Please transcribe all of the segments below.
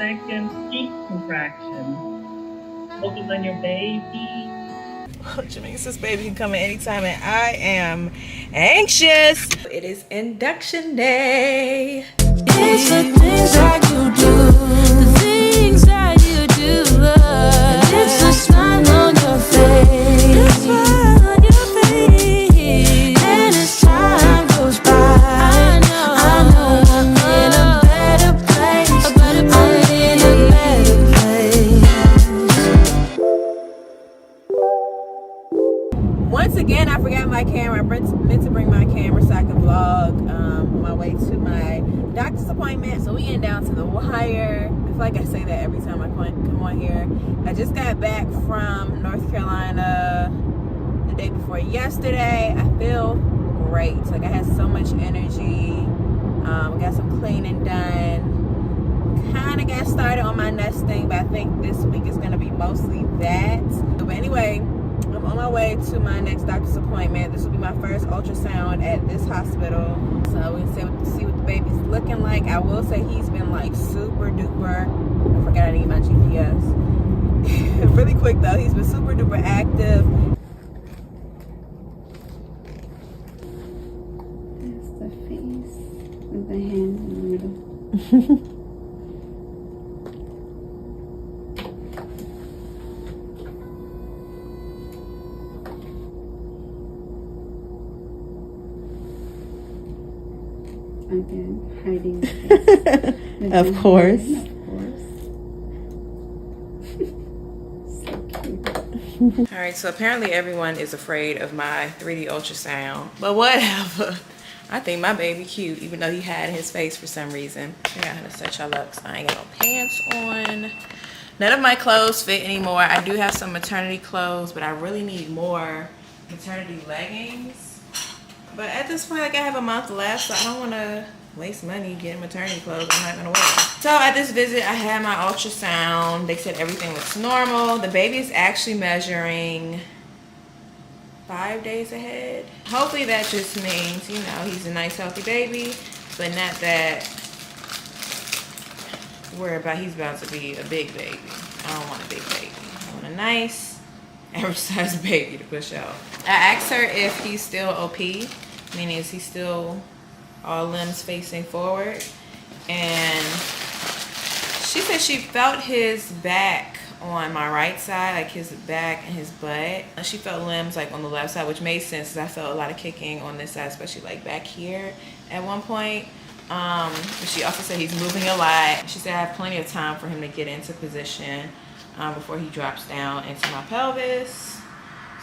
second cheek contraction. Focus on your baby. Which means this baby can come at any time, and I am anxious. It is induction day. It's the things that you do, the things that you do. And it's the smile on your face, the smile on your face. And as time goes by, I know I'm in a better place. I'm in a better place. Once again, I forgot my camera. I meant to bring my camera so I could vlog on my way to my doctor's appointment. So we getting down to the wire. I feel like I say that every time I come on here. I just got back from North Carolina the day before yesterday. I feel great. Like I had so much energy. Got some cleaning done. Kind of got started on my nesting, but I think this week is going to be mostly that. But anyway, I'm on my way to my next doctor's appointment. This will be my first ultrasound at this hospital. So we can see what the baby's looking like. I will say he's been like super duper. I forgot I need my GPS. Really quick though, he's been super duper active. That's the face with the hands in the middle. Again, hiding the face. Of course. Of course. So cute. Alright, so apparently everyone is afraid of my 3D ultrasound. But whatever. I think my baby cute, even though he had his face for some reason. I got him to set y'all up, so I ain't got no pants on. None of my clothes fit anymore. I do have some maternity clothes, but I really need more maternity leggings. But at this point, like I have a month left, so I don't want to waste money getting maternity clothes I'm not going to wear. So at this visit, I had my ultrasound. They said everything looks normal. The baby is actually measuring 5 days ahead. Hopefully that just means, you know, he's a nice healthy baby, but not that he's about to be a big baby. I don't want a big baby. I want a nice average size baby to push out. I asked her if he's still OP, meaning is he still all limbs facing forward, and she said she felt his back on my right side, like his back and his butt. She felt limbs like on the left side, which made sense because I felt a lot of kicking on this side, especially like back here at one point. But she also said he's moving a lot. She said I have plenty of time for him to get into position before he drops down into my pelvis.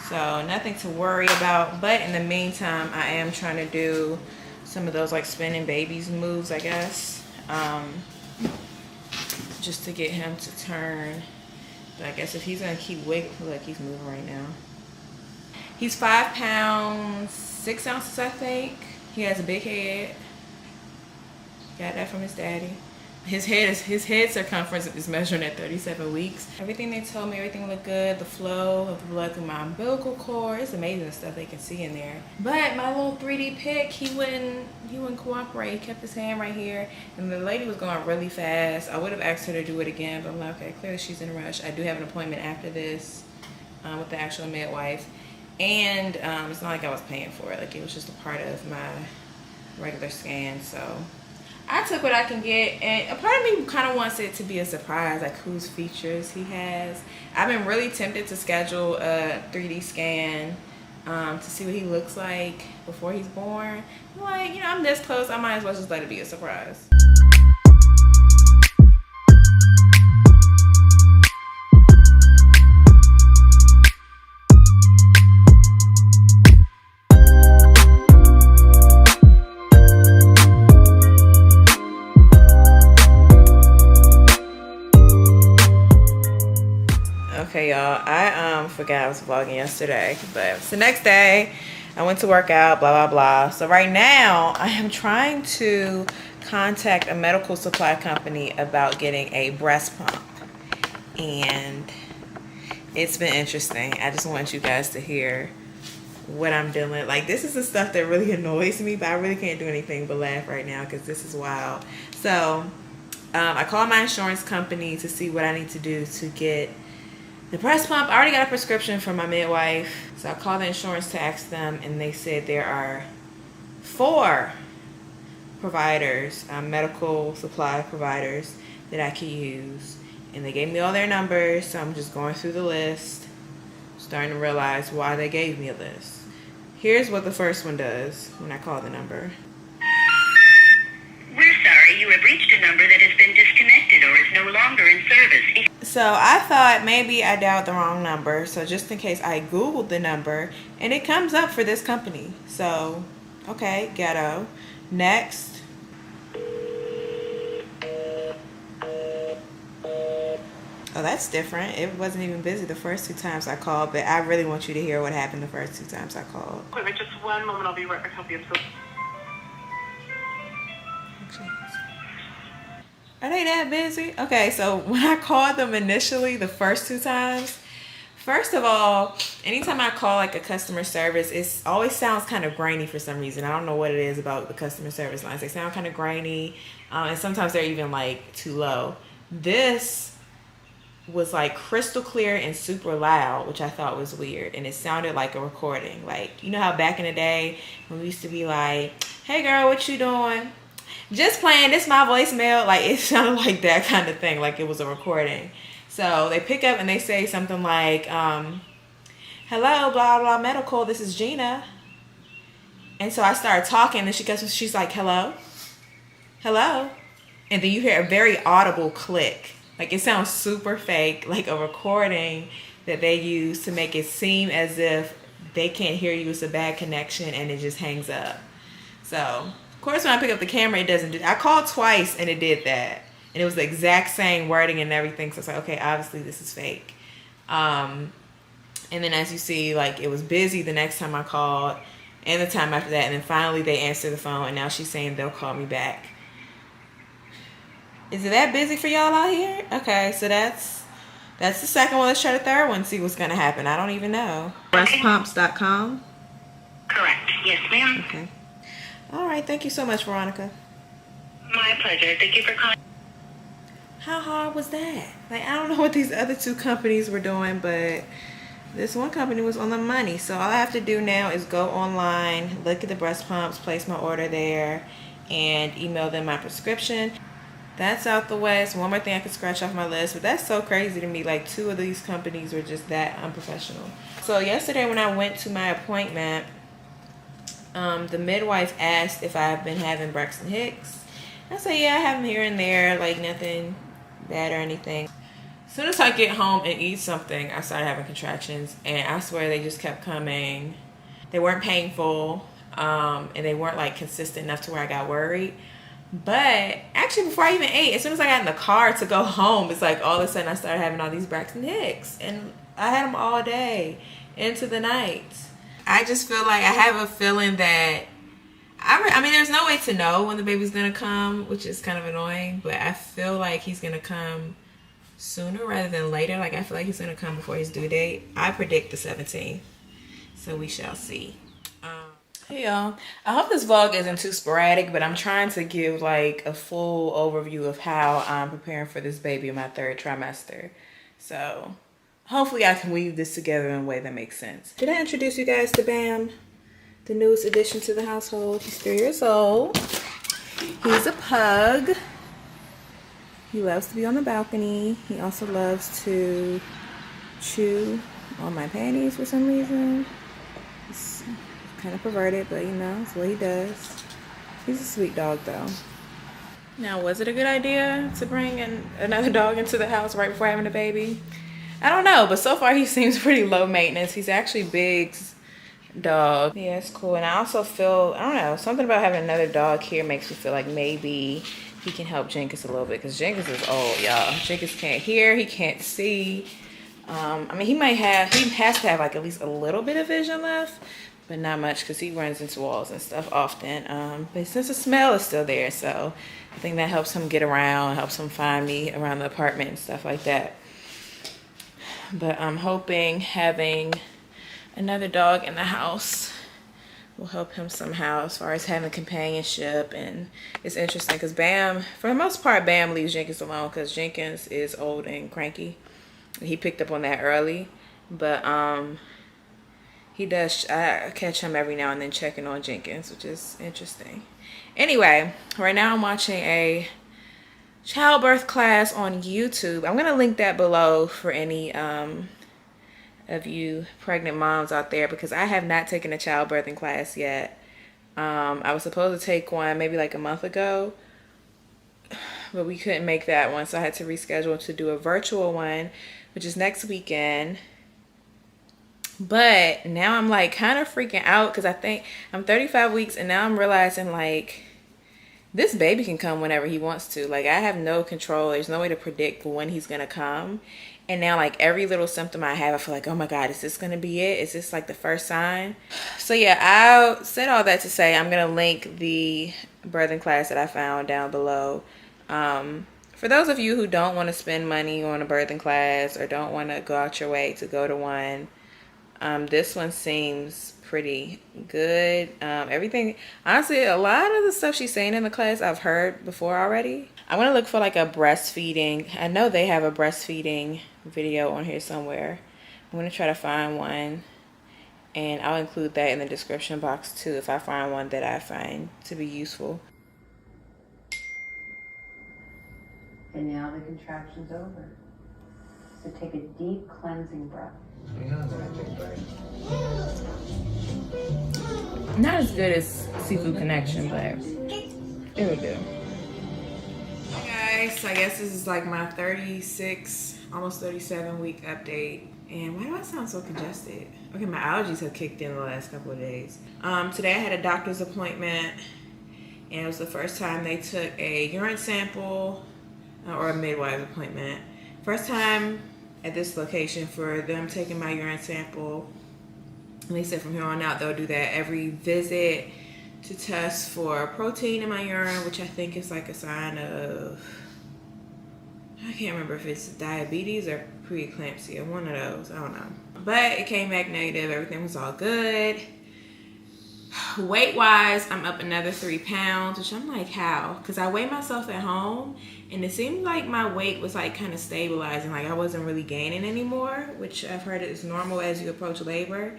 So nothing to worry about. But in the meantime, I am trying to do some of those like spinning babies moves, I guess. Just to get him to turn. But I guess if he's gonna keep wiggling, look, he's moving right now. He's 5 pounds, 6 ounces, I think. He has a big head. Got that from his daddy. His head circumference is measuring at 37 weeks. Everything they told me, everything looked good. The flow of the blood through my umbilical cord. It's amazing the stuff they can see in there. But my little 3D pic, he wouldn't cooperate. He kept his hand right here. And the lady was going really fast. I would have asked her to do it again, but I'm like, okay, clearly she's in a rush. I do have an appointment after this with the actual midwife. And it's not like I was paying for it. Like it was just a part of my regular scan, so I took what I can get, and a part of me kind of wants it to be a surprise, like whose features he has. I've been really tempted to schedule a 3D scan to see what he looks like before he's born. Like, you know, I'm this close, I might as well just let it be a surprise. Okay, y'all, I forgot I was vlogging yesterday, but it's the next day. I went to work out, blah, blah, blah. So right now, I am trying to contact a medical supply company about getting a breast pump. And it's been interesting. I just want you guys to hear what I'm doing. Like, this is the stuff that really annoys me, but I really can't do anything but laugh right now because this is wild. So I called my insurance company to see what I need to do to get the breast pump. I already got a prescription from my midwife. So I called the insurance to ask them, and they said there are 4 providers, medical supply providers that I can use. And they gave me all their numbers, so I'm just going through the list, starting to realize why they gave me a list. Here's what the first one does when I call the number. We're sorry, you have reached a number that has been disconnected or is no longer in service. So I thought maybe I dialed the wrong number. So just in case, I Googled the number and it comes up for this company. So, okay, ghetto. Next. Oh, that's different. It wasn't even busy the first 2 times I called, but I really want you to hear what happened the first 2 times I called. Wait, just one moment. I'll be right back. Help you. Are they that busy? Okay, so when I called them initially, the first 2 times, first of all, anytime I call like a customer service, it always sounds kind of grainy for some reason. I don't know what it is about the customer service lines. They sound kind of grainy, and sometimes they're even like too low. This was like crystal clear and super loud, which I thought was weird, and it sounded like a recording. Like, you know how back in the day when we used to be like, "Hey girl, what you doing? Just playing, this my voicemail." Like, it sounded like that kind of thing, like it was a recording. So they pick up and they say something like, "Hello, blah blah medical, this is Gina." And so I started talking, and she's like, "Hello, hello," and then you hear a very audible click. Like, it sounds super fake, like a recording that they use to make it seem as if they can't hear you. It's a bad connection, and it just hangs up. So, of course, when I pick up the camera, it doesn't do. I called twice, and it did that. And it was the exact same wording and everything. So, it's like, okay, obviously this is fake. And then as you see, like, it was busy the next time I called and the time after that. And then finally they answered the phone, and now she's saying they'll call me back. Is it that busy for y'all out here? Okay, so that's the second one. Let's try the third one, see what's going to happen. I don't even know. Breastpumps.com? Correct. Yes, ma'am. Okay. All right, thank you so much, Veronica. My pleasure. Thank you for calling. How hard was that? Like, I don't know what these other 2 companies were doing, but this one company was on the money. So all I have to do now is go online, look at the breast pumps, place my order there, and email them my prescription. That's out the way. It's one more thing I could scratch off my list, but that's so crazy to me. Like, 2 of these companies were just that unprofessional. So yesterday when I went to my appointment, the midwife asked if I've been having Braxton Hicks. I said, yeah, I have them here and there, like nothing bad or anything. As soon as I get home and eat something, I started having contractions, and I swear they just kept coming. They weren't painful, and they weren't like consistent enough to where I got worried. But actually, before I even ate, as soon as I got in the car to go home, it's like all of a sudden I started having all these Braxton Hicks, and I had them all day into the night. I just feel like I have a feeling that I mean, there's no way to know when the baby's gonna come, which is kind of annoying, but I feel like he's gonna come sooner rather than later. Like, I feel like he's gonna come before his due date. I predict the 17th, so we shall see. Hey y'all, I hope this vlog isn't too sporadic, but I'm trying to give like a full overview of how I'm preparing for this baby in my 3rd trimester. So hopefully I can weave this together in a way that makes sense. Did I introduce you guys to Bam, the newest addition to the household? He's 3 years old. He's a pug. He loves to be on the balcony. He also loves to chew on my panties for some reason. It's kind of perverted, but you know, it's what he does. He's a sweet dog though. Now, was it a good idea to bring another dog into the house right before having a baby? I don't know, but so far he seems pretty low maintenance. He's actually Big's dog. Yeah, it's cool. And I also feel, I don't know, something about having another dog here makes me feel like maybe he can help Jenkins a little bit, because Jenkins is old, y'all. Jenkins can't hear, he can't see. I mean, he has to have like at least a little bit of vision left, but not much, because he runs into walls and stuff often. But since the smell is still there, so I think that helps him get around, helps him find me around the apartment and stuff like that. But I'm hoping having another dog in the house will help him somehow as far as having companionship. And it's interesting because Bam, for the most part, Bam leaves Jenkins alone because Jenkins is old and cranky. He picked up on that early, but he does, I catch him every now and then checking on Jenkins, which is interesting. Anyway, right now I'm watching a childbirth class on YouTube. I'm gonna link that below for any of you pregnant moms out there, because I have not taken a childbirthing class yet. I was supposed to take one maybe like a month ago, but we couldn't make that one, so I had to reschedule to do a virtual one, which is next weekend. But now I'm like kind of freaking out because I think I'm 35 weeks and now I'm realizing like this baby can come whenever he wants to. Like I have no control. There's no way to predict when he's gonna come. And now like every little symptom I have, I feel like, oh my God, is this gonna be it? Is this like the first sign? So yeah, I said all that to say I'm gonna link the birthing class that I found down below. For those of you who don't want to spend money on a birthing class or don't want to go out your way to go to one, this one seems pretty good. Everything, honestly, a lot of the stuff she's saying in the class I've heard before already. I'm gonna look for like a breastfeeding. I know they have a breastfeeding video on here somewhere. I'm gonna try to find one, and I'll include that in the description box too if I find one that I find to be useful. And now the contraction's over. So take a deep cleansing breath. Not as good as Seafood Connection, but it would do. Hey guys, so I guess this is like my 36, almost 37 week update. And why do I sound so congested? Okay, my allergies have kicked in the last couple of days. Today I had a doctor's appointment, and it was the first time they took a urine sample, or a midwife appointment. First time at this location for them taking my urine sample. And they said from here on out they'll do that every visit to test for protein in my urine, which I think is like a sign of, I can't remember if it's diabetes or preeclampsia, one of those, I don't know. But it came back negative, everything was all good. Weight wise, I'm up another 3 pounds, which I'm like, how? Because I weigh myself at home and it seemed like my weight was like kind of stabilizing, like I wasn't really gaining anymore, which I've heard is normal as you approach labor.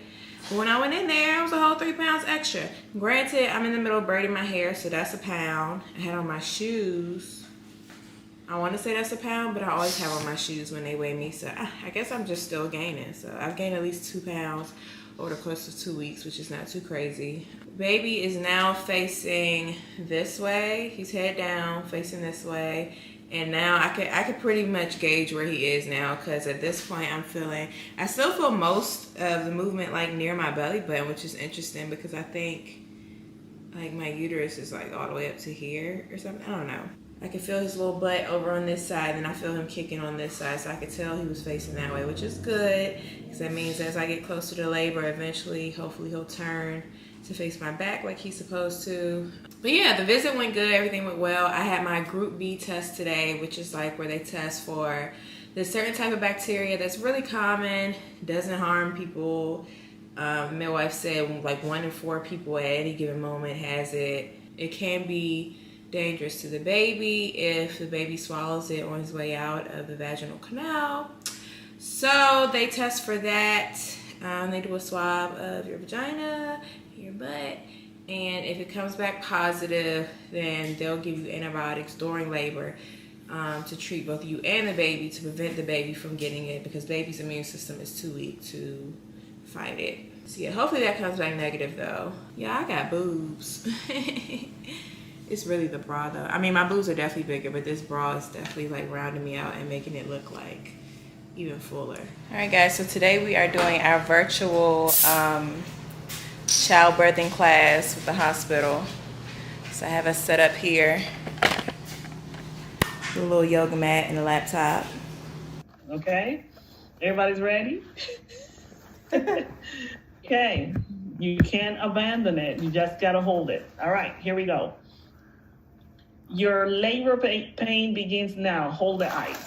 But when I went in there, it was a whole 3 pounds extra. Granted, I'm in the middle of braiding my hair, so that's a pound. I had on my shoes. I want to say that's a pound, but I always have on my shoes when they weigh me, so I guess I'm just still gaining. So I've gained at least 2 pounds over the course of 2 weeks, which is not too crazy. Baby is now facing this way. He's head down, facing this way. And now I could pretty much gauge where he is now, because at this point I still feel most of the movement like near my belly button, which is interesting because I think like my uterus is like all the way up to here or something. I don't know. I can feel his little butt over on this side, and I feel him kicking on this side, so I could tell he was facing that way, which is good, because that means as I get closer to labor, eventually, hopefully he'll turn to face my back like he's supposed to. But yeah, the visit went good, everything went well. I had my Group B test today, which is like where they test for this certain type of bacteria that's really common, doesn't harm people. Midwife said like 1 in 4 people at any given moment has it. It can be dangerous to the baby if the baby swallows it on his way out of the vaginal canal. So they test for that. They do a swab of your vagina, your butt, and if it comes back positive, then they'll give you antibiotics during labor to treat both you and the baby to prevent the baby from getting it, because baby's immune system is too weak to fight it. So yeah, hopefully that comes back negative though. Yeah, I got boobs. It's really the bra though. I mean, my boobs are definitely bigger, but this bra is definitely like rounding me out and making it look like even fuller. All right guys, so today we are doing our virtual childbirthing class with the hospital. So I have us set up here, a little yoga mat and a laptop. Okay, everybody's ready? Okay, you can't abandon it. You just gotta hold it. All right, here we go. Your labor pain begins now. Hold the ice.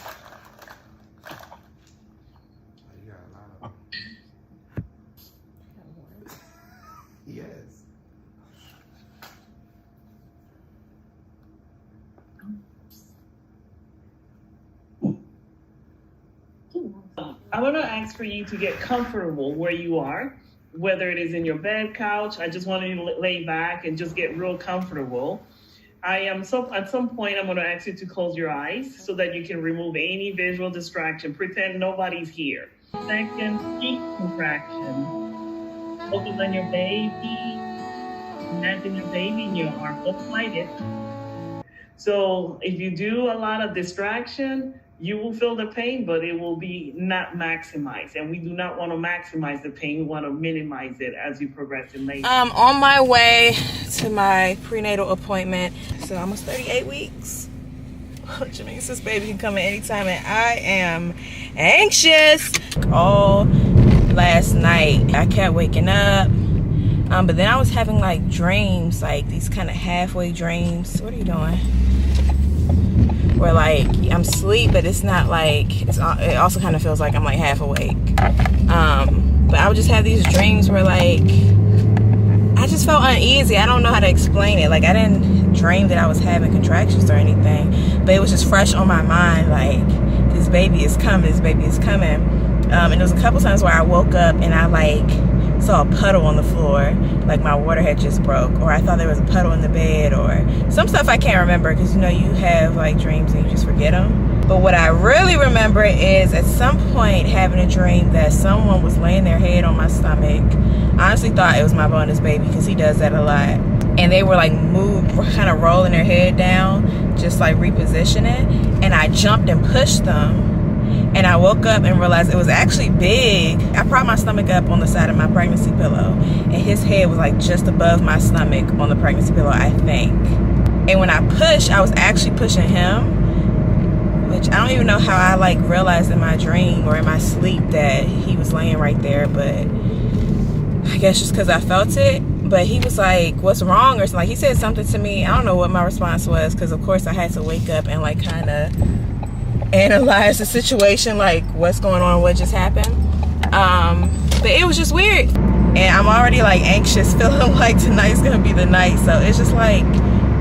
Yes. I'm going to ask for you to get comfortable where you are, whether it is in your bed, couch. I just want you to lay back and just get real comfortable. At some point, I'm going to ask you to close your eyes so that you can remove any visual distraction. Pretend nobody's here. Second, deep contraction. Focus on your baby. Imagine your baby in your arm. Don't fight it. So if you do a lot of distraction, you will feel the pain, but it will be not maximized. And we do not want to maximize the pain. We want to minimize it as you progress in labor. On my way to my prenatal appointment. So almost 38 weeks. Which means this baby can come at any time, and I am anxious. All last night, I kept waking up. But then I was having like dreams, like these kind of halfway dreams. What are you doing? Where like I'm asleep, but it's not like it also kind of feels like I'm like half awake. But I would just have these dreams where like I just felt uneasy. I don't know how to explain it. Like I didn't dream that I was having contractions or anything, but it was just fresh on my mind. Like this baby is coming. This baby is coming. And there was a couple times where I woke up and I like saw a puddle on the floor, like my water had just broke, or I thought there was a puddle in the bed, or some stuff I can't remember because you know you have like dreams and you just forget them. But what I really remember is at some point having a dream that someone was laying their head on my stomach. I honestly thought it was my bonus baby because he does that a lot, and they were like kind of rolling their head down, just like repositioning, and I jumped and pushed them. And I woke up and realized it was actually big. I propped my stomach up on the side of my pregnancy pillow, and his head was like just above my stomach on the pregnancy pillow, I think. And when I pushed, I was actually pushing him, which I don't even know how I like realized in my dream or in my sleep that he was laying right there, but I guess just because I felt it. But he was like, what's wrong? Or something. Like he said something to me. I don't know what my response was, because of course I had to wake up and like kind of analyze the situation, like what's going on, what just happened. But it was just weird, and I'm already like anxious, feeling like tonight's gonna be the night. So it's just like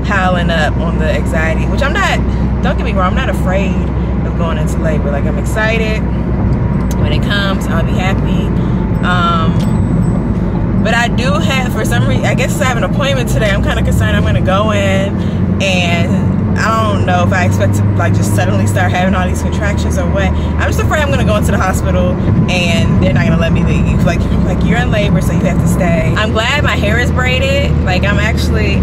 piling up on the anxiety, which I'm not, don't get me wrong, I'm not afraid of going into labor. Like I'm excited. When it comes, I'll be happy. But I do have, for some reason, I guess I have an appointment today. I'm kind of concerned I'm gonna go in and I don't know if I expect to like just suddenly start having all these contractions or what. I'm just afraid I'm gonna go into the hospital and they're not gonna let me leave. Like you're in labor, so you have to stay. I'm glad my hair is braided. Like actually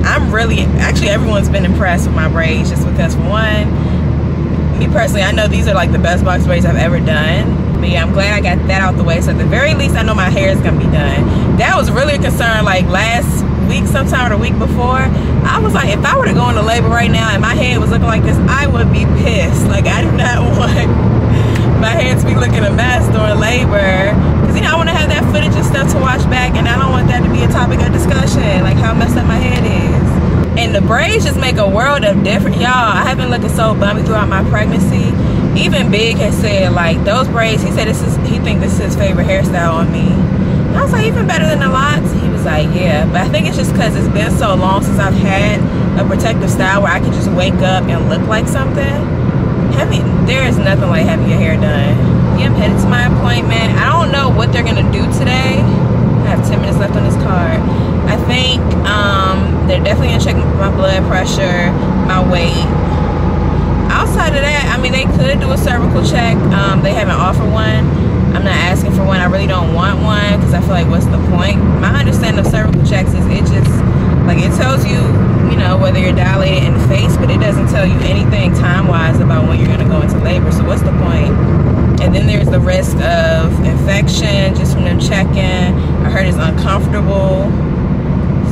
everyone's been impressed with my braids, just because for one, me personally, I know these are like the best box braids I've ever done. But yeah, I'm glad I got that out the way. So at the very least, I know my hair is gonna be done. That was really a concern like last week sometime or the week before. I was like, if I were to go into labor right now and my head was looking like this, I would be pissed. Like I do not want my head to be looking a mess during labor, because you know I want to have that footage and stuff to watch back, and I don't want that to be a topic of discussion, like how messed up my head is. And the braids just make a world of difference, y'all. I have been looking so bummy throughout my pregnancy. Even Big has said like those braids, he said he think this is his favorite hairstyle on me. And I was like, even better than the locks? He was like, yeah. But I think it's just because it's been so long since I've had a protective style where I can just wake up and look like something. There is nothing like having your hair done. Yeah, I'm headed to my appointment. I don't know what they're gonna do today. I have 10 minutes left on this card. I think they're definitely gonna check my blood pressure, my weight. Outside of that, I mean, they could do a cervical check. They haven't offered one. I'm not asking for one. I really don't want one because I feel like what's the point? My understanding of cervical checks is it just like it tells you, you know, whether you're dilated in the face, but it doesn't tell you anything time-wise about when you're gonna go into labor. So what's the point? And then there's the risk of infection just from them checking. I heard it's uncomfortable.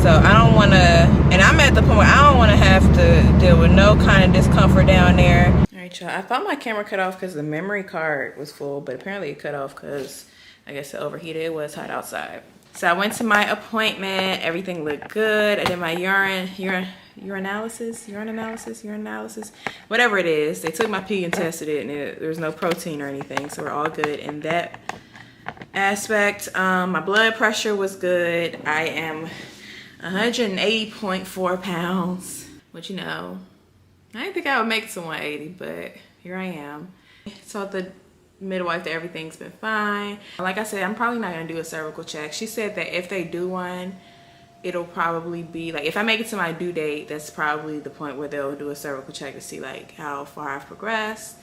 So I don't want to, and I'm at the point where I don't want to have to deal with no kind of discomfort down there. All right, y'all. I thought my camera cut off because the memory card was full, but apparently it cut off because I guess it overheated. It was hot outside. So I went to my appointment. Everything looked good. I did my urinalysis, whatever it is. They took my pee and tested it, and there was no protein or anything, so we're all good in that aspect. My blood pressure was good. I am 180.4 pounds, which, you know, I didn't think I would make it to 180, but here I am. So the midwife that everything's been fine. Like I said, I'm probably not gonna do a cervical check. She said that if they do one, it'll probably be like, if I make it to my due date, that's probably the point where they'll do a cervical check to see like how far I've progressed.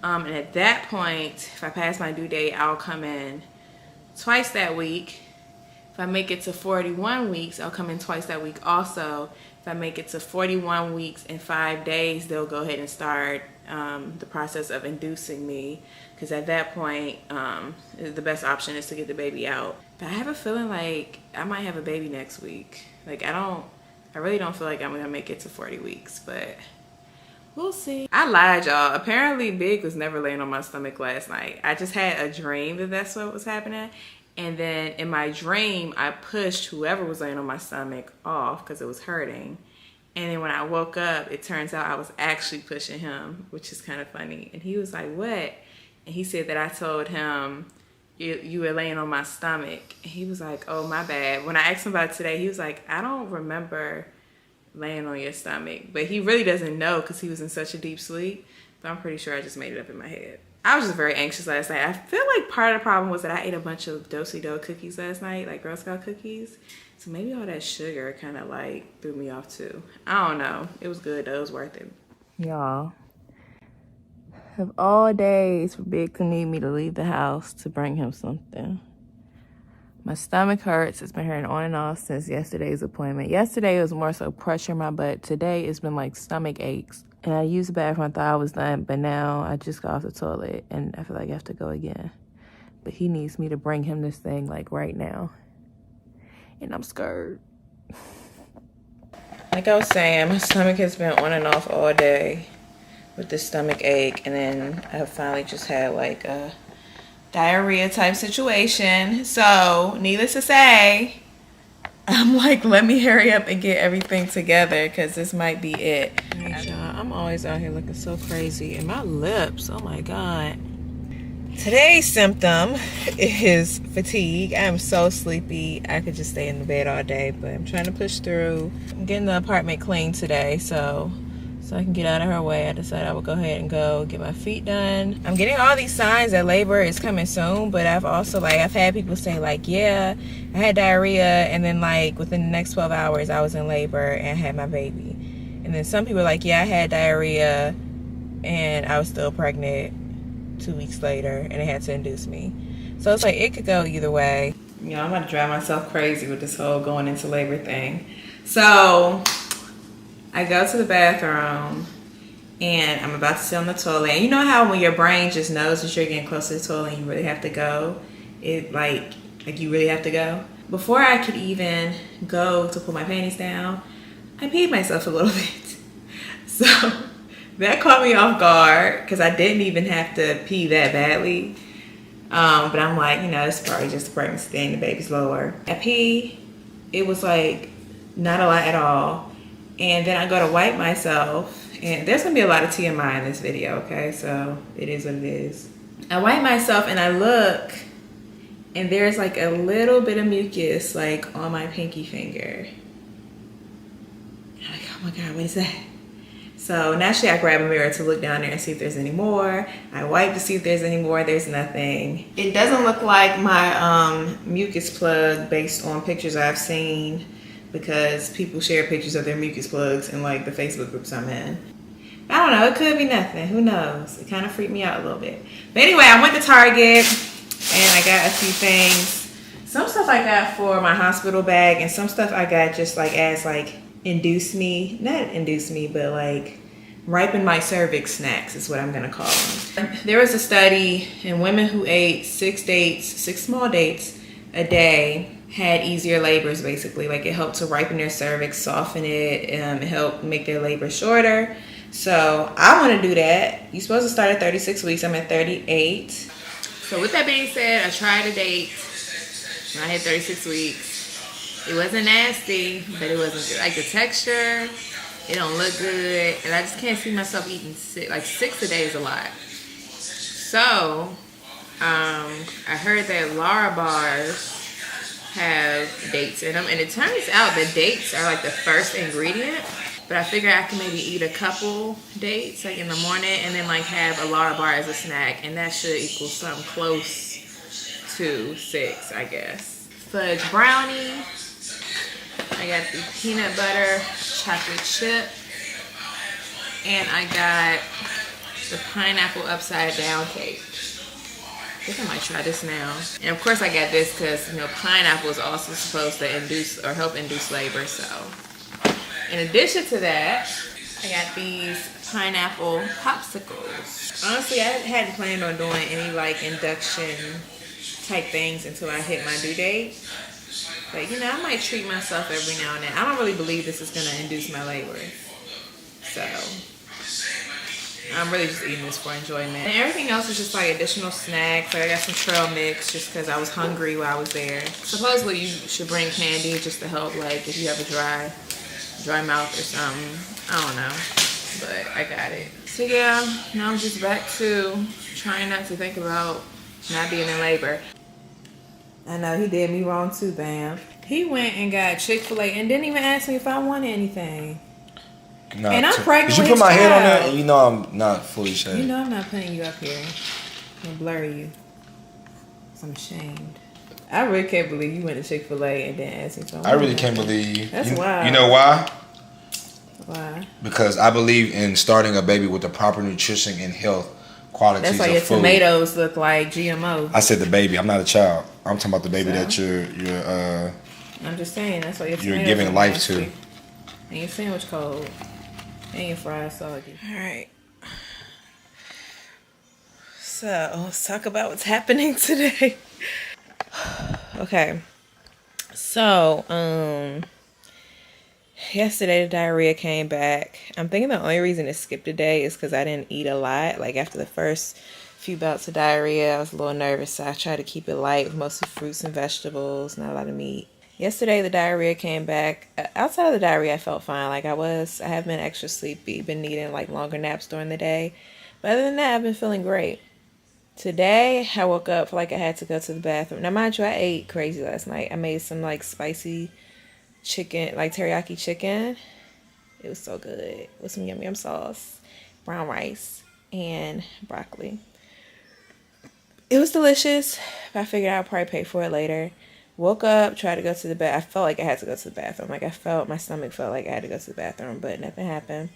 And at that point, if I pass my due date, I'll come in twice that week. If I make it to 41 weeks, I'll come in twice that week also. If I make it to 41 weeks and 5 days, they'll go ahead and start the process of inducing me. Because at that point, the best option is to get the baby out. But I have a feeling like I might have a baby next week. Like I really don't feel like I'm gonna make it to 40 weeks, but we'll see. I lied, y'all. Apparently Big was never laying on my stomach last night. I just had a dream that that's what was happening. And then in my dream, I pushed whoever was laying on my stomach off because it was hurting. And then when I woke up, it turns out I was actually pushing him, which is kind of funny. And he was like, what? And he said that I told him, you were laying on my stomach. And he was like, oh, my bad. When I asked him about it today, he was like, I don't remember laying on your stomach. But he really doesn't know because he was in such a deep sleep. But I'm pretty sure I just made it up in my head. I was just very anxious last night. I feel like part of the problem was that I ate a bunch of Do-si-do cookies last night, like Girl Scout cookies. So maybe all that sugar kind of like threw me off too. I don't know. It was good though. It was worth it. Y'all, of all days for Big to need me to leave the house to bring him something. My stomach hurts. It's been hurting on and off since yesterday's appointment. Yesterday it was more so pressure in my butt. Today it's been like stomach aches. And I used the bathroom, I thought I was done, but now I just got off the toilet and I feel like I have to go again. But he needs me to bring him this thing like right now. And I'm scared. Like I was saying, my stomach has been on and off all day with this stomach ache. And then I finally just had like a diarrhea type situation. So needless to say, I'm like, let me hurry up and get everything together because this might be it. Right, y'all, I'm always out here looking so crazy. And my lips, oh my God. Today's symptom is fatigue. I'm so sleepy. I could just stay in the bed all day, but I'm trying to push through. I'm getting the apartment clean today, so I can get out of her way. I decided I would go ahead and go get my feet done. I'm getting all these signs that labor is coming soon, but I've also I've had people say like, yeah, I had diarrhea and then like within the next 12 hours I was in labor and had my baby. And then some people are like, yeah, I had diarrhea and I was still pregnant 2 weeks later and they had to induce me. So it's like, it could go either way. You know, I'm about to drive myself crazy with this whole going into labor thing. So I go to the bathroom and I'm about to sit on the toilet. And you know how when your brain just knows that you're getting close to the toilet and you really have to go? It like you really have to go. Before I could even go to pull my panties down, I peed myself a little bit. So that caught me off guard because I didn't even have to pee that badly. But I'm like, you know, it's probably just a pregnancy thing, the baby's lower. I pee, it was like not a lot at all. And then I go to wipe myself, and there's gonna be a lot of TMI in this video, okay? So it is what it is. I wipe myself and I look, and there's like a little bit of mucus like on my pinky finger. I'm like, oh my God, what is that? So naturally I grab a mirror to look down there and see if there's any more. I wipe to see if there's any more. There's nothing. It doesn't look like my mucus plug based on pictures I've seen, because people share pictures of their mucus plugs in like the Facebook groups I'm in. I don't know, it could be nothing, who knows? It kind of freaked me out a little bit. But anyway, I went to Target and I got a few things. Some stuff I got for my hospital bag and some stuff I got just like as like induce me, not induce me, but like ripen my cervix snacks is what I'm gonna call them. There was a study in women who ate 6 small dates a day had easier labors, basically. Like it helped to ripen their cervix, soften it, it helped make their labor shorter. So I want to do that. You're supposed to start at 36 weeks. I'm at 38. So with that being said, I tried a date when I had 36 weeks. It wasn't nasty, but it wasn't good. Like the texture, it don't look good, and I just can't see myself eating 6. Like 6 a day is a lot. So I heard that Lara bars have dates in them, and it turns out the dates are like the first ingredient. But I figure I can maybe eat a couple dates like in the morning and then like have a Lara bar as a snack, and that should equal something close to 6, I guess. Fudge brownie. I got the peanut butter chocolate chip, and I got the pineapple upside down cake. I think I might try this now. And of course I got this because, you know, pineapple is also supposed to induce or help induce labor. So in addition to that, I got these pineapple popsicles. Honestly, I hadn't planned on doing any like induction type things until I hit my due date. But you know, I might treat myself every now and then. I don't really believe this is gonna induce my labor. So I'm really just eating this for enjoyment. And everything else is just like additional snacks. Like I got some trail mix just because I was hungry while I was there. Supposedly you should bring candy just to help, like if you have a dry mouth or something. I don't know, but I got it. So yeah, now I'm just back to trying not to think about not being in labor. I know he did me wrong too, Bam. He went and got Chick-fil-A and didn't even ask me if I wanted anything. Nah, and I'm pregnant. Did you put my head on there? And you know I'm not fully shaved. You know I'm not putting you up here. I'm gonna blur you. So I'm ashamed. I really can't believe you went to Chick-fil-A and didn't ask me if I wanted I really can't believe you. That's wild. You know why? Why? Because I believe in starting a baby with the proper nutrition and health qualities. That's why your food. tomatoes look like GMO. I said the baby. I'm not a child. I'm talking about the baby that you're I'm just saying that's why you're giving life to. And your sandwich cold. And your fries soggy. Alright. So let's talk about what's happening today. Okay. So, yesterday the diarrhea came back. I'm thinking the only reason it skipped a day is because I didn't eat a lot. Like after the first few bouts of diarrhea, I was a little nervous, so I tried to keep it light with mostly fruits and vegetables, not a lot of meat. Yesterday the diarrhea came back. Outside of the diarrhea, I felt fine. Like I have been extra sleepy, been needing like longer naps during the day. But other than that, I've been feeling great. Today, I woke up like I had to go to the bathroom. Now, mind you, I ate crazy last night. I made some like spicy chicken, like teriyaki chicken. It was so good with some yum yum sauce, brown rice, and broccoli. It was delicious, but I figured I'd probably pay for it later. Woke up, tried to go to the bath. I felt like I had to go to the bathroom. Like my stomach felt like I had to go to the bathroom, but nothing happened.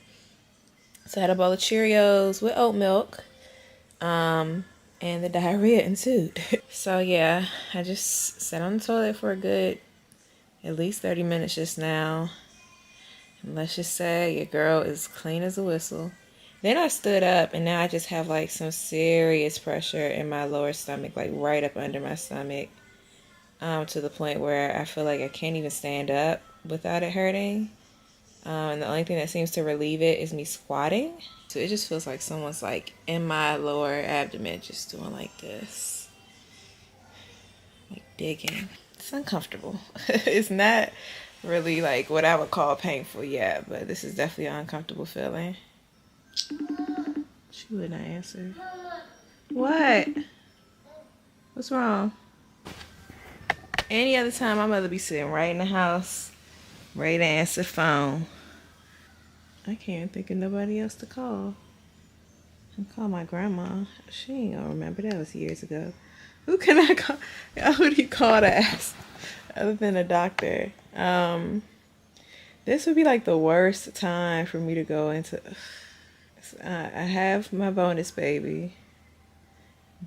So I had a bowl of Cheerios with oat milk. And the diarrhea ensued. So yeah, I just sat on the toilet for a good at least 30 minutes just now. And let's just say your girl is clean as a whistle. Then I stood up and now I just have like some serious pressure in my lower stomach, like right up under my stomach. To the point where I feel like I can't even stand up without it hurting. And the only thing that seems to relieve it is me squatting. So it just feels like someone's like in my lower abdomen just doing like this. Like digging. It's uncomfortable. It's not really like what I would call painful yet, but this is definitely an uncomfortable feeling. She wouldn't answer. What? What's wrong? Any other time, my mother be sitting right in the house, ready to answer the phone. I can't think of nobody else to call. I call my grandma. She ain't gonna remember. That was years ago. Who can I call? Who do you call to ask? Other than a doctor. This would be like the worst time for me to go into. I have my bonus baby.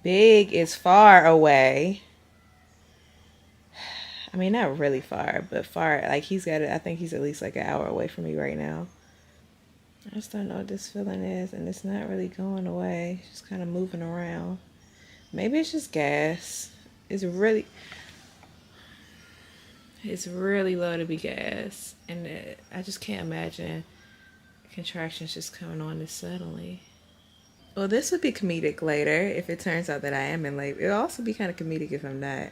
Big is far away. I mean, not really far, but far. Like he's got it. I think he's at least like an hour away from me right now. I just don't know what this feeling is, and it's not really going away. It's just kind of moving around. Maybe it's just gas. It's really low to be gas, and I just can't imagine contractions just coming on this suddenly. Well, this would be comedic later if it turns out that I am in labor. It'll also be kind of comedic if I'm not.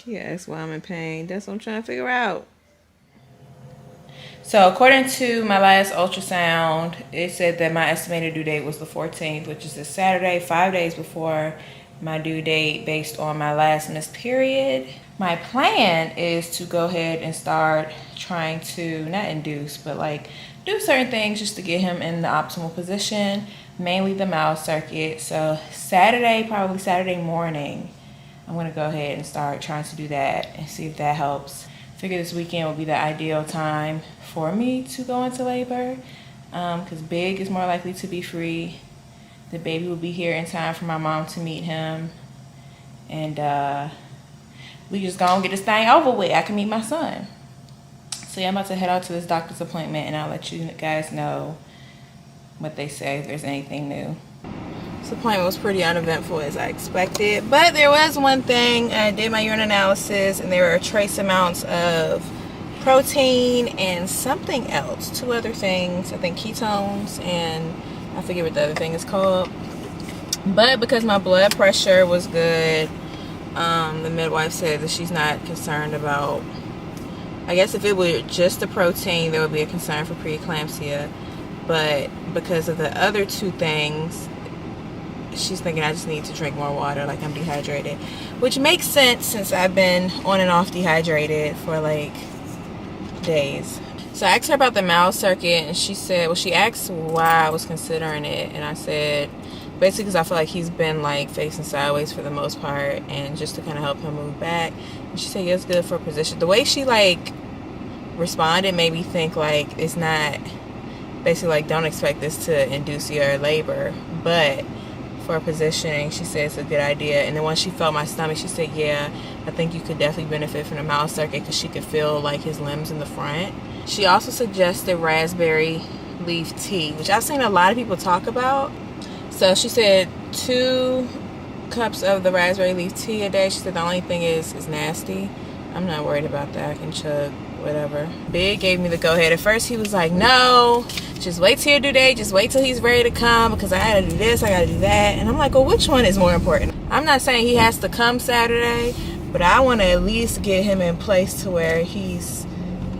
Yeah, that's why I'm in pain. That's what I'm trying to figure out. So according to my last ultrasound, it said that my estimated due date was the 14th, which is a Saturday, 5 days before my due date based on my last missed period. My plan is to go ahead and start trying to, not induce, but like do certain things just to get him in the optimal position, mainly the mouth circuit. So Saturday, probably Saturday morning, I'm gonna go ahead and start trying to do that and see if that helps. Figure this weekend will be the ideal time for me to go into labor, because Big is more likely to be free. The baby will be here in time for my mom to meet him, and we just gonna get this thing over with. I can meet my son. So yeah, I'm about to head out to this doctor's appointment, and I'll let you guys know what they say if there's anything new. This appointment was pretty uneventful as I expected, but there was one thing. I did my urine analysis, and there were trace amounts of protein and something else, 2 other things, I think ketones, and I forget what the other thing is called. But because my blood pressure was good, the midwife said that she's not concerned about, I guess if it were just the protein, there would be a concern for preeclampsia, but because of the other 2 things, she's thinking I just need to drink more water, like I'm dehydrated, which makes sense since I've been on and off dehydrated for like days. So I asked her about the mouth circuit, and she said, well, she asked why I was considering it, and I said basically because I feel like he's been like facing sideways for the most part, and just to kind of help him move back. And she said, yeah, it's good for position. The way she like responded made me think like it's not, basically like don't expect this to induce your labor, but for positioning, she said it's a good idea. And then once she felt my stomach, she said, yeah, I think you could definitely benefit from the mouth circuit, because she could feel like his limbs in the front. She also suggested raspberry leaf tea, which I've seen a lot of people talk about. So she said 2 cups of the raspberry leaf tea a day. She said the only thing is it's nasty. I'm not worried about that. I can chug whatever. Big gave me the go ahead. At first he was like, no, just wait till your due date, just wait till he's ready to come, because I gotta do this, I gotta do that. And I'm like, well, which one is more important? I'm not saying he has to come Saturday, but I want to at least get him in place to where he's,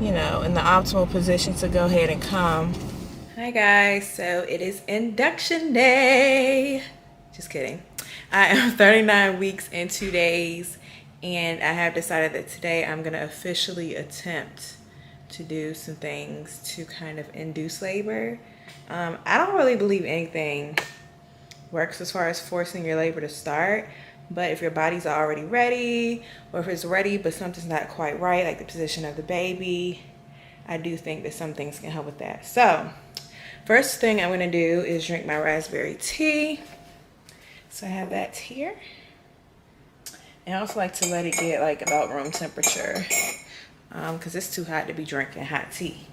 you know, in the optimal position to go ahead and come. Hi guys, so it is induction day. Just kidding. I am 39 weeks and 2 days, and I have decided that today I'm gonna officially attempt to do some things to kind of induce labor. I don't really believe anything works as far as forcing your labor to start, but if your body's already ready, or if it's ready but something's not quite right, like the position of the baby, I do think that some things can help with that. So first thing I'm gonna do is drink my raspberry tea. So I have that here. And I also like to let it get like about room temperature, because it's too hot to be drinking hot tea.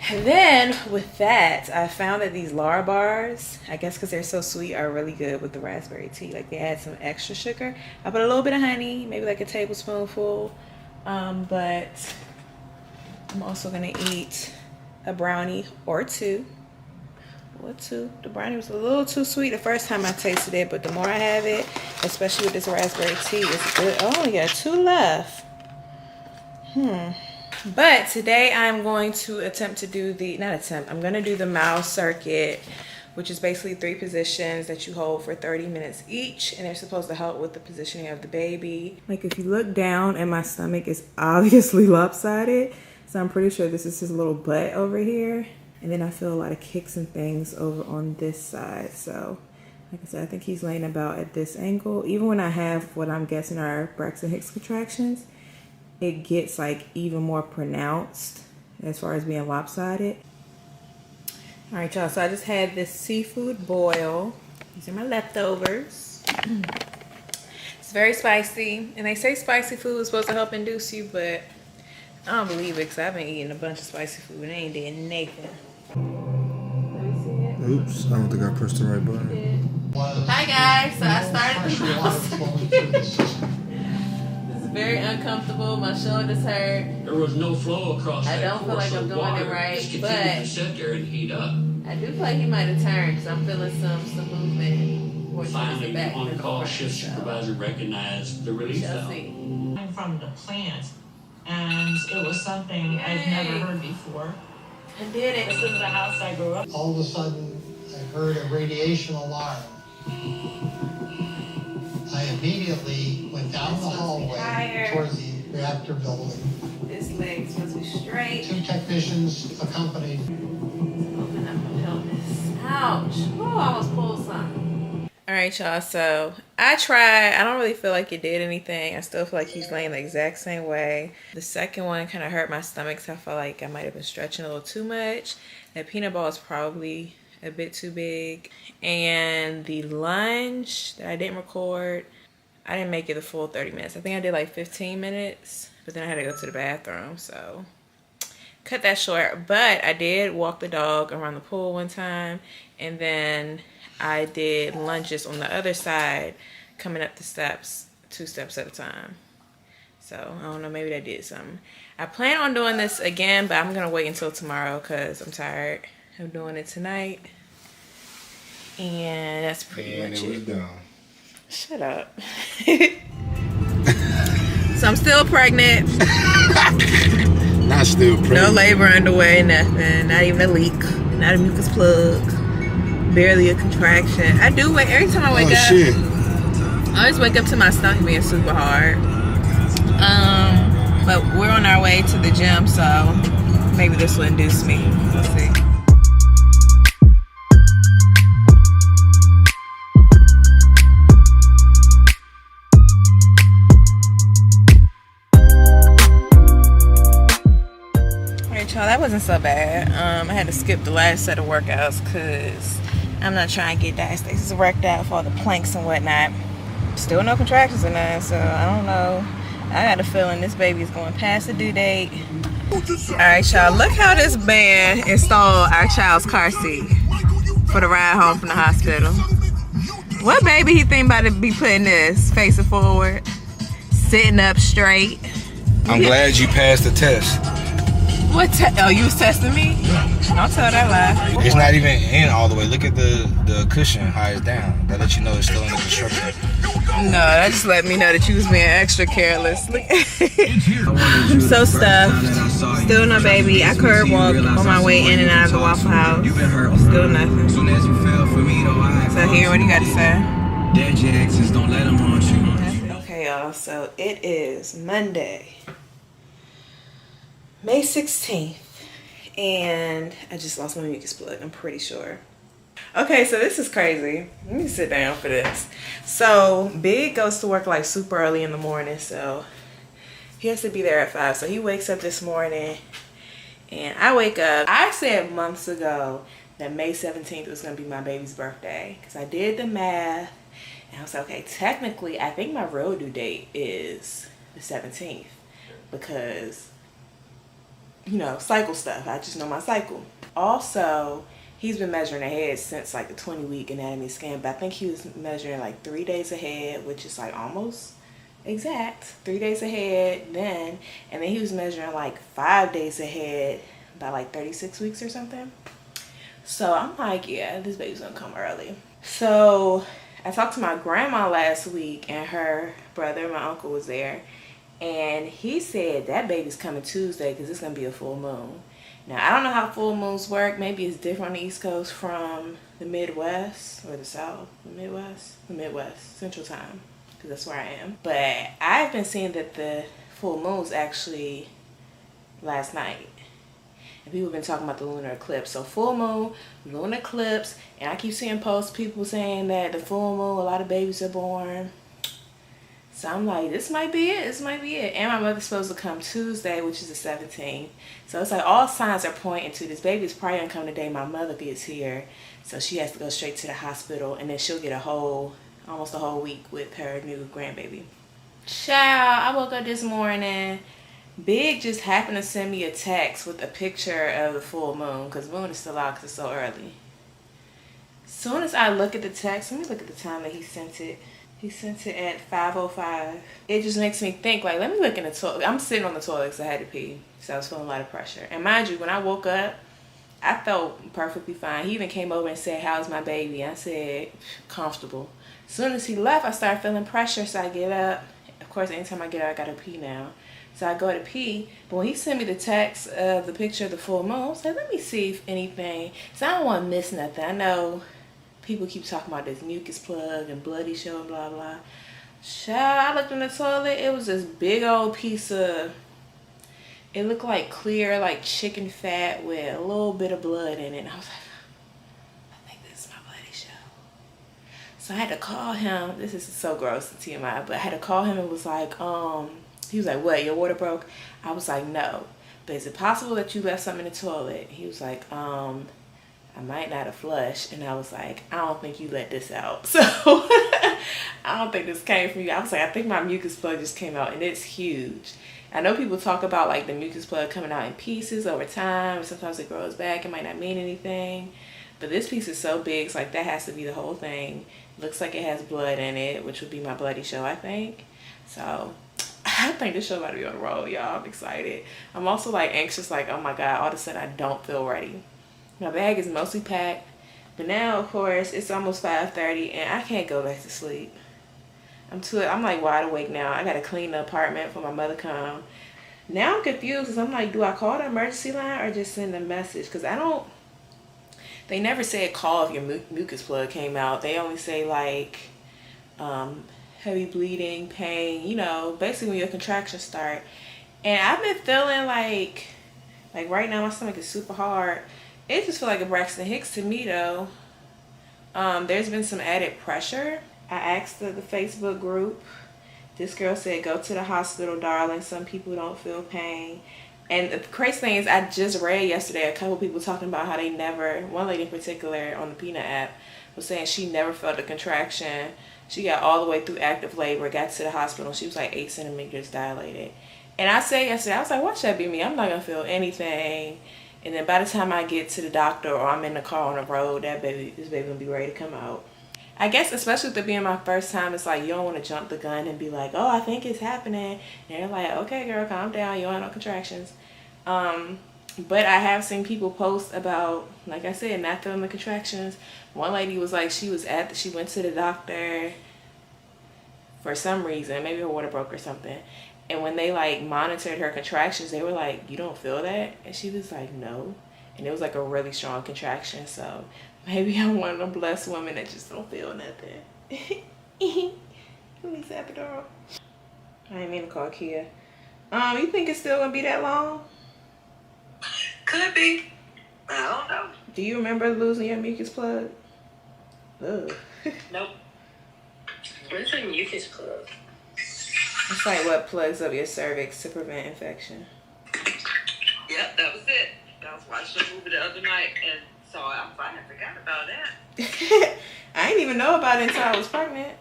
And then with that, I found that these Lara bars, I guess because they're so sweet, are really good with the raspberry tea. Like they add some extra sugar. I put a little bit of honey, maybe like a tablespoonful. But I'm also gonna eat a brownie or 2. The brownie was a little too sweet the first time I tasted it, but the more I have it, especially with this raspberry tea, it's good. Oh, I only got 2 left. But today I'm going to attempt to do I'm going to do the mouth circuit, which is basically 3 positions that you hold for 30 minutes each, and they're supposed to help with the positioning of the baby. Like if you look down and my stomach is obviously lopsided, so I'm pretty sure this is his little butt over here. And then I feel a lot of kicks and things over on this side. So like I said, I think he's laying about at this angle. Even when I have what I'm guessing are Braxton Hicks contractions, it gets like even more pronounced as far as being lopsided. All right, y'all, so I just had this seafood boil. These are my leftovers. It's very spicy, and they say spicy food is supposed to help induce you, but I don't believe it, because I've been eating a bunch of spicy food and it ain't did nothing. Let me see it. Oops, I don't think I pressed the right button. Hi guys, so I started the house. This is very uncomfortable. My shoulders hurt. There was no flow across I that don't feel like I'm doing it right, just but continued to sit there and heat up. I do feel like he might have turned, because I'm feeling some movement more towards the Finally, back. on call shift supervisor recognized the relief Shall valve. see. I'm from the plant, and it was something I'd never heard before. I did it. This is the house I grew up in. All of a sudden, I heard a radiation alarm. I immediately went down the hallway towards the reactor building. This leg's supposed to be straight. 2 technicians accompanied. Open up my pelvis. Ouch. Oh, I almost pulled something. Alright, y'all. So I tried. I don't really feel like it did anything. I still feel like he's laying the exact same way. The second one kind of hurt my stomach, so I felt like I might have been stretching a little too much. That peanut ball is probably a bit too big. And the lunge that I didn't record, I didn't make it the full 30 minutes. I think I did like 15 minutes, but then I had to go to the bathroom, so cut that short. But I did walk the dog around the pool one time, and then I did lunges on the other side, coming up the steps, 2 steps at a time. So I don't know, maybe that did something. I plan on doing this again, but I'm gonna wait until tomorrow because I'm tired of doing it tonight. And that's pretty much it. And it was done. Shut up. So I'm still pregnant. Not still pregnant. No labor underway, nothing. Not even a leak. Not a mucus plug. Barely a contraction. I do wake every time I wake up. Shit. I always wake up to my stomach being super hard. But we're on our way to the gym, so maybe this will induce me. We'll see. Y'all, that wasn't so bad. I had to skip the last set of workouts because I'm not trying to get diastasis worked out for all the planks and whatnot. Still no contractions or nothing, so I don't know. I got a feeling this baby is going past the due date. Alright, y'all, look how this man installed our child's car seat for the ride home from the hospital. What baby he think about to be putting this? Facing forward, sitting up straight. I'm glad you passed the test. What? Oh, you was testing me? Don't tell that lie. It's not even in all the way. Look at the cushion, how it's down. That lets you know it's still in the construction. No, that just let me know that you was being extra careless. I'm so stuffed. Still no baby. I curb walked on my way in and out of the Waffle House. Still nothing. So here, what do you got to say? Okay, y'all. So it is Monday, May 16th, and I just lost my mucus plug, I'm pretty sure. Okay, so this is crazy. Let me sit down for this. So Big goes to work like super early in the morning, so he has to be there at 5. So he wakes up this morning, and I wake up. I said months ago that May 17th was gonna be my baby's birthday, because I did the math, and I was like, okay, technically, I think my real due date is the 17th, because you know, cycle stuff. I just know my cycle. Also, he's been measuring ahead since like the 20-week anatomy scan, but I think he was measuring like 3 days ahead, which is like almost exact 3 days ahead then, and then he was measuring like 5 days ahead by like 36 weeks or something. So I'm like, yeah, this baby's gonna come early. So I talked to my grandma last week, and her brother, my uncle, was there. And he said that baby's coming Tuesday because it's going to be a full moon. Now, I don't know how full moons work. Maybe it's different on the East Coast from the Midwest or the South. The Midwest, Central Time, because that's where I am. But I've been seeing that the full moon's actually last night. And people have been talking about the lunar eclipse. So full moon, lunar eclipse, and I keep seeing posts, people saying that the full moon, a lot of babies are born. So I'm like, this might be it. This might be it. And my mother's supposed to come Tuesday, which is the 17th. So it's like all signs are pointing to this baby's probably gonna come the day my mother gets here. So she has to go straight to the hospital, and then she'll get almost a whole week with her new grandbaby. Child, I woke up this morning. Big just happened to send me a text with a picture of the full moon, because moon is still out because it's so early. Soon as I look at the text, let me look at the time that he sent it. He sent it at 5:05. It just makes me think, like, let me look in the toilet. I'm sitting on the toilet because I had to pee, so I was feeling a lot of pressure. And mind you, when I woke up, I felt perfectly fine. He even came over and said, how's my baby? I said, comfortable. As soon as he left, I started feeling pressure, so I get up. Of course, anytime I get up, I gotta pee now. So I go to pee, but when he sent me the text of the picture of the full moon, I was like, let me see if anything. So I don't want to miss nothing. I know people keep talking about this mucus plug and bloody show and blah, blah. Child, I looked in the toilet. It was this big old piece of, it looked like clear, like chicken fat with a little bit of blood in it. And I was like, I think this is my bloody show. So I had to call him. This is so gross, the TMI, but I had to call him and was like, he was like, what, your water broke? I was like, no. But is it possible that you left something in the toilet? He was like, I might not have flushed. And I was like, I don't think you let this out. So I don't think this came from you. I was like, I think my mucus plug just came out, and it's huge. I know people talk about like the mucus plug coming out in pieces over time. Sometimes it grows back. It might not mean anything. But this piece is so big. It's like that has to be the whole thing. Looks like it has blood in it, which would be my bloody show, I think. So I think this show about to be on the road, y'all. I'm excited. I'm also like anxious, like, oh my God, all of a sudden I don't feel ready. My bag is mostly packed. But now, of course, it's almost 5:30 and I can't go back to sleep. I'm like wide awake now. I gotta clean the apartment for my mother come. Now I'm confused because I'm like, do I call the emergency line or just send a message? Because they never said call if your mucus plug came out. They only say like heavy bleeding, pain, you know, basically when your contractions start. And I've been feeling like right now my stomach is super hard. It just feels like a Braxton Hicks to me though. There's been some added pressure. I asked the Facebook group. This girl said, go to the hospital, darling. Some people don't feel pain. And the crazy thing is, I just read yesterday a couple people talking about how they never, one lady in particular on the Peanut app was saying she never felt a contraction. She got all the way through active labor, got to the hospital. She was like 8 centimeters dilated. And I said yesterday, I was like, watch that be me. I'm not going to feel anything. And then by the time I get to the doctor or I'm in the car on the road, this baby going to be ready to come out. I guess especially with it being my first time, it's like you don't want to jump the gun and be like, oh, I think it's happening. And they're like, okay, girl, calm down. You don't have no contractions. But I have seen people post about, like I said, not feeling the contractions. One lady was like, she went to the doctor for some reason, maybe her water broke or something. And when they like monitored her contractions, they were like, you don't feel that? And she was like, no. And it was like a really strong contraction. So maybe I'm one of them blessed women that just don't feel nothing. Let me say epidural. I didn't mean to call Kia. You think it's still gonna be that long? Could be. I don't know. Do you remember losing your mucus plug? Ugh. Nope. What's a mucus plug? It's like what plugs up your cervix to prevent infection. Yep, that was it. I was watching a movie the other night and saw it. I forgot about that. I didn't even know about it until I was pregnant.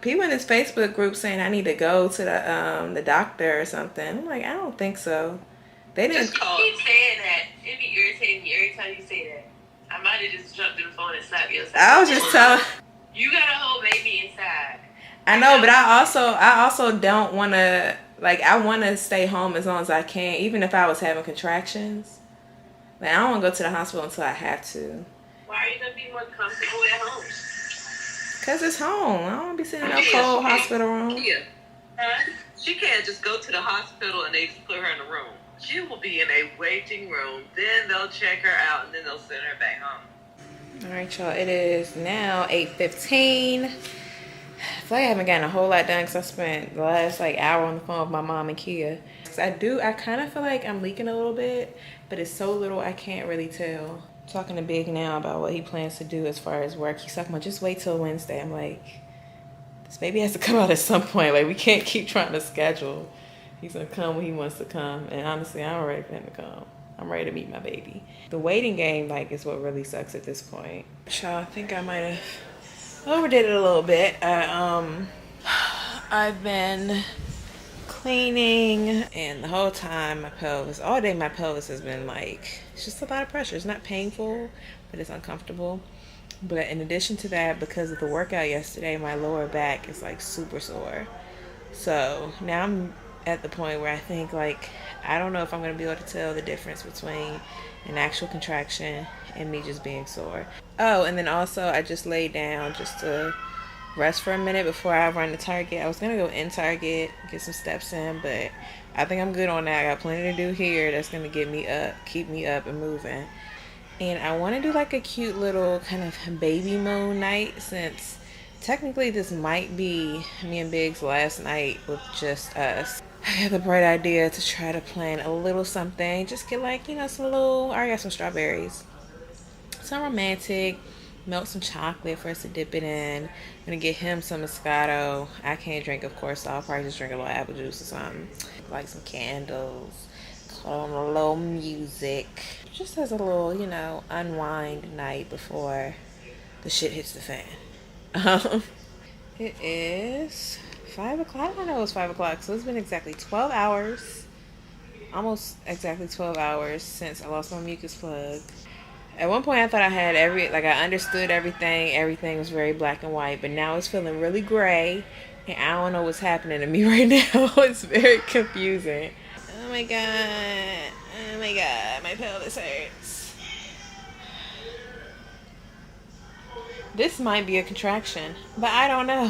People in this Facebook group saying I need to go to the doctor or something. I'm like, I don't think so. They didn't. Just call. Keep saying that. It'd be irritating me every time you say that. I might have just jumped in the phone and slapped you. I was just telling. You got a whole baby inside. I know, but I also don't want to, like, I want to stay home as long as I can, even if I was having contractions. Like, I don't want to go to the hospital until I have to. Why are you going to be more comfortable at home? Because it's home. I don't want to be sitting in a cold hospital room. Yeah. Huh? She can't just go to the hospital and they just put her in a room. She will be in a waiting room. Then they'll check her out and then they'll send her back home. All right, y'all. It is now 8:15. I feel like I haven't gotten a whole lot done because I spent the last like hour on the phone with my mom and Kia. I kind of feel like I'm leaking a little bit, but it's so little I can't really tell. I'm talking to Big now about what he plans to do as far as work. He's talking about just wait till Wednesday. I'm like, this baby has to come out at some point. Like, we can't keep trying to schedule. He's gonna come when he wants to come, and honestly, I'm ready for him to come. I'm ready to meet my baby. The waiting game, like, is what really sucks at this point. Y'all, I think I might have overdid it a little bit. I've been cleaning, and the whole time all day my pelvis has been like, it's just a lot of pressure. It's not painful, but it's uncomfortable. But in addition to that, because of the workout yesterday, my lower back is like super sore. So now I'm at the point where I think, like, I don't know if I'm going to be able to tell the difference between an actual contraction and me just being sore. Oh, and then also I just laid down just to rest for a minute before I run to Target. I was going to go in Target, get some steps in, but I think I'm good on that. I got plenty to do here that's going to get me up, keep me up and moving. And I want to do like a cute little kind of baby moon night, since Technically, this might be me and Big's last night with just us. I had the bright idea to try to plan a little something. Just get like, you know, some little, I got some strawberries. Some romantic. Melt some chocolate for us to dip it in. I'm gonna get him some Moscato. I can't drink, of course, so I'll probably just drink a little apple juice or something. Like some candles. Call on a little music. Just as a little, you know, unwind night before the shit hits the fan. It is 5 o'clock. I know it's 5 o'clock, so it's been exactly 12 hours. Almost exactly 12 hours since I lost my mucus plug. At one point I thought I had I understood everything. Everything was very black and white, but now it's feeling really gray, and I don't know what's happening to me right now. It's very confusing. Oh my god. Oh my god. My pelvis hurts. This might be a contraction, but I don't know.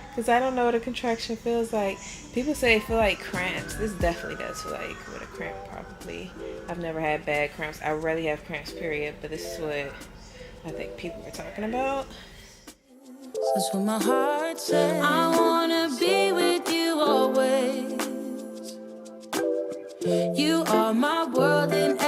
Because I don't know what a contraction feels like. People say it feel like cramps. This definitely does feel like what a cramp probably. I've never had bad cramps. I rarely have cramps, period. But this is what I think people are talking about. That's what my heart says. I wanna be with you always. You are my world and